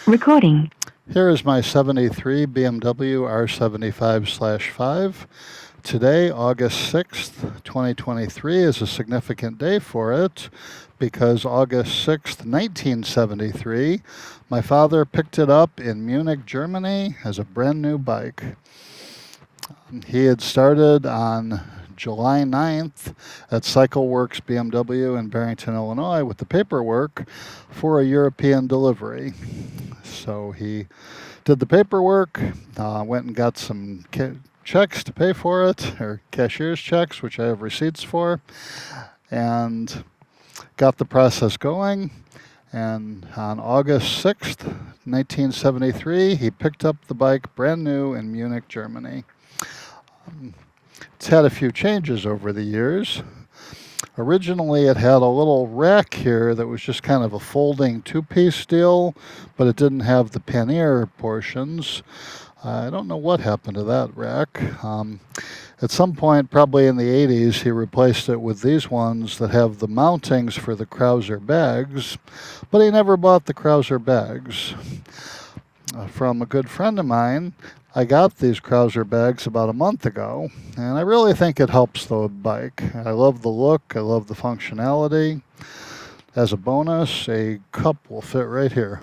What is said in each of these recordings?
Recording. Here is my 73 BMW R75/5. Today, August 6th, 2023, is a significant day for it because August 6th, 1973, my father picked it up in Munich, Germany as a brand new bike. He had started on July 9th at CycleWorks BMW in Barrington, Illinois with the paperwork for a European delivery. So he did the paperwork, went and got some checks to pay for it, or cashier's checks, which I have receipts for, and got the process going. And on August 6th, 1973, he picked up the bike brand new in Munich, Germany. It's had a few changes over the years. Originally, it had a little rack here that was just kind of a folding two-piece deal, but it didn't have the pannier portions. I don't know what happened to that rack. At some point, probably in the 80s, he replaced it with these ones that have the mountings for the Krauser bags, but he never bought the Krauser bags. From a good friend of mine, I got these Krauser bags about a month ago, and I really think it helps the bike. I love the look, I love the functionality. As a bonus, a cup will fit right here.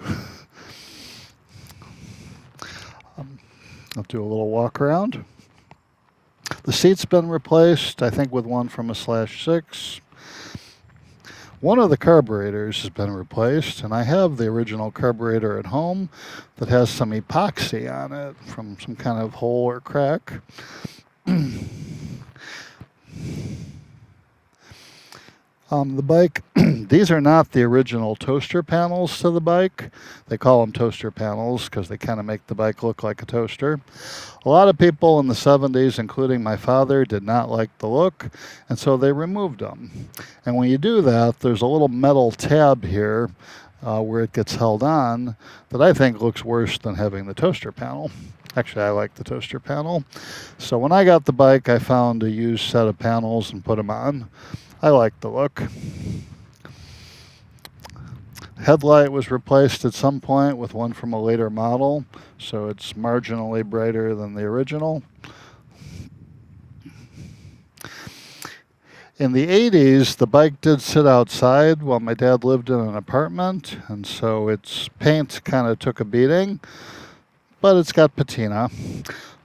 I'll do a little walk around. The seat's been replaced, I think with one from a /6. One of the carburetors has been replaced, and I have the original carburetor at home that has some epoxy on it from some kind of hole or crack. The bike, these are not the original toaster panels to the bike. They call them toaster panels because they kind of make the bike look like a toaster. A lot of people in the 70s, including my father, did not like the look, and so they removed them. And when you do that, there's a little metal tab here where it gets held on that I think looks worse than having the toaster panel. Actually, I like the toaster panel. So when I got the bike, I found a used set of panels and put them on. I like the look. Headlight was replaced at some point with one from a later model, so it's marginally brighter than the original. In the 80s, the bike did sit outside while my dad lived in an apartment, and so its paint kind of took a beating, but it's got patina.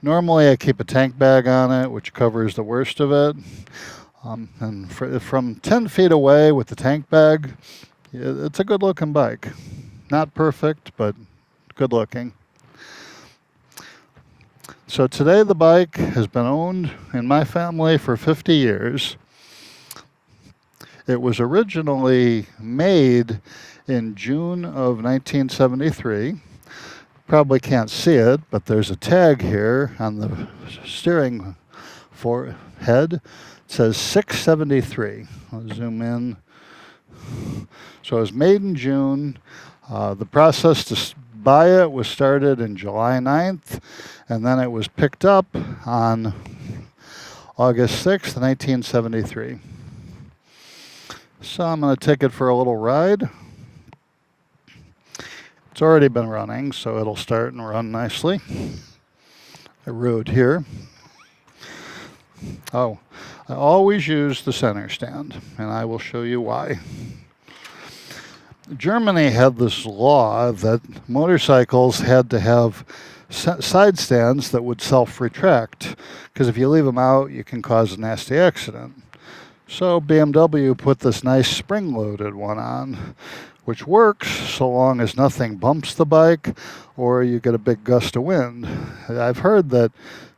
Normally, I keep a tank bag on it, which covers the worst of it. And from 10 feet away with the tank bag, it's a good looking bike. Not perfect, but good looking. So today the bike has been owned in my family for 50 years. It was originally made in June of 1973. Probably can't see it, but there's a tag here on the steering head. It says 673. I'll zoom in. So it was made in June. The process to buy it was started in July 9th, and then it was picked up on August 6th, 1973. So I'm going to take it for a little ride. It's already been running, so it'll start and run nicely. A road here. Oh, I always use the center stand, and I will show you why. Germany had this law that motorcycles had to have side stands that would self-retract, because if you leave them out, you can cause a nasty accident. So BMW put this nice spring-loaded one on, which works so long as nothing bumps the bike or you get a big gust of wind. I've heard that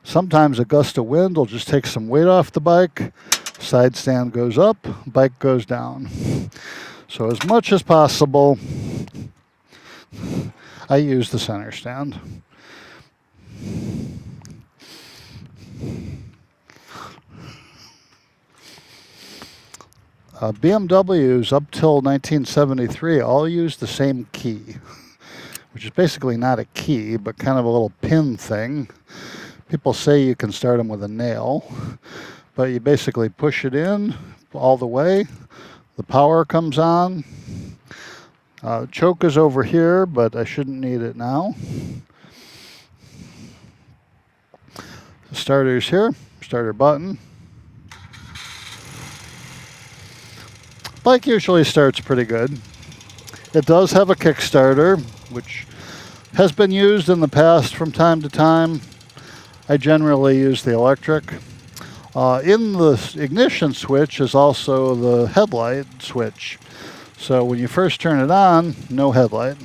sometimes a gust of wind will just take some weight off the bike, side stand goes up, bike goes down. So as much as possible, I use the center stand. BMWs up till 1973 all used the same key, which is basically not a key, but kind of a little pin thing. People say you can start them with a nail, but you basically push it in all the way. The power comes on, Choke is over here, but I shouldn't need it now. The starter's here, starter button. Bike usually starts pretty good. It does have a Kickstarter, which has been used in the past from time to time. I generally use the electric. In the ignition switch is also the headlight switch. So when you first turn it on, no headlight,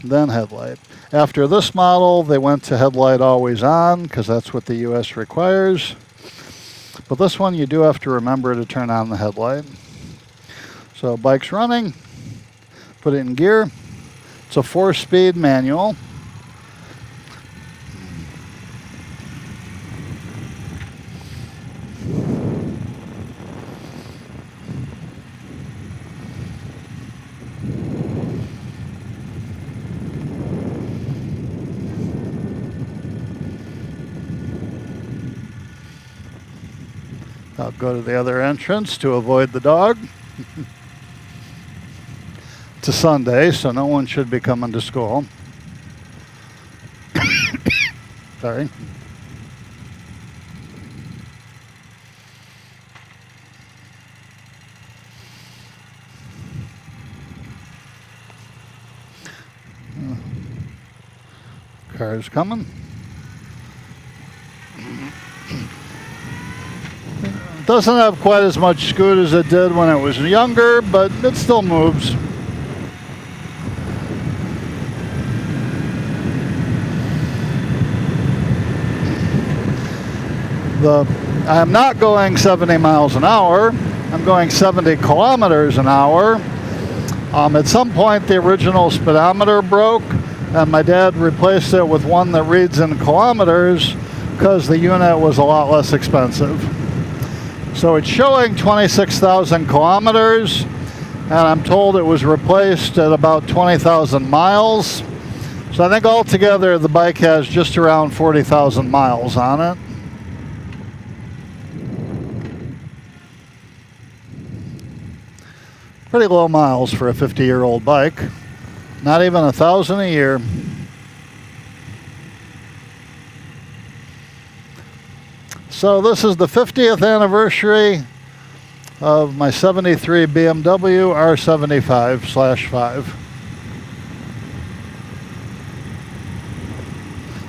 then headlight. After this model, they went to headlight always on because that's what the US requires. But this one, you do have to remember to turn on the headlight. So bike's running, put it in gear. It's a 4-speed manual. I'll go to the other entrance to avoid the dog. It's a Sunday, so no one should be coming to school. Sorry. Car's coming. Doesn't have quite as much scoot as it did when it was younger, but it still moves. I'm not going 70 miles an hour. I'm going 70 kilometers an hour. At some point, the original speedometer broke, and my dad replaced it with one that reads in kilometers because the unit was a lot less expensive. So it's showing 26,000 kilometers, and I'm told it was replaced at about 20,000 miles. So I think altogether the bike has just around 40,000 miles on it. Pretty low miles for a 50-year-old bike. Not even 1,000 a year. So this is the 50th anniversary of my 73 BMW R75/5.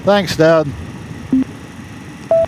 Thanks, Dad.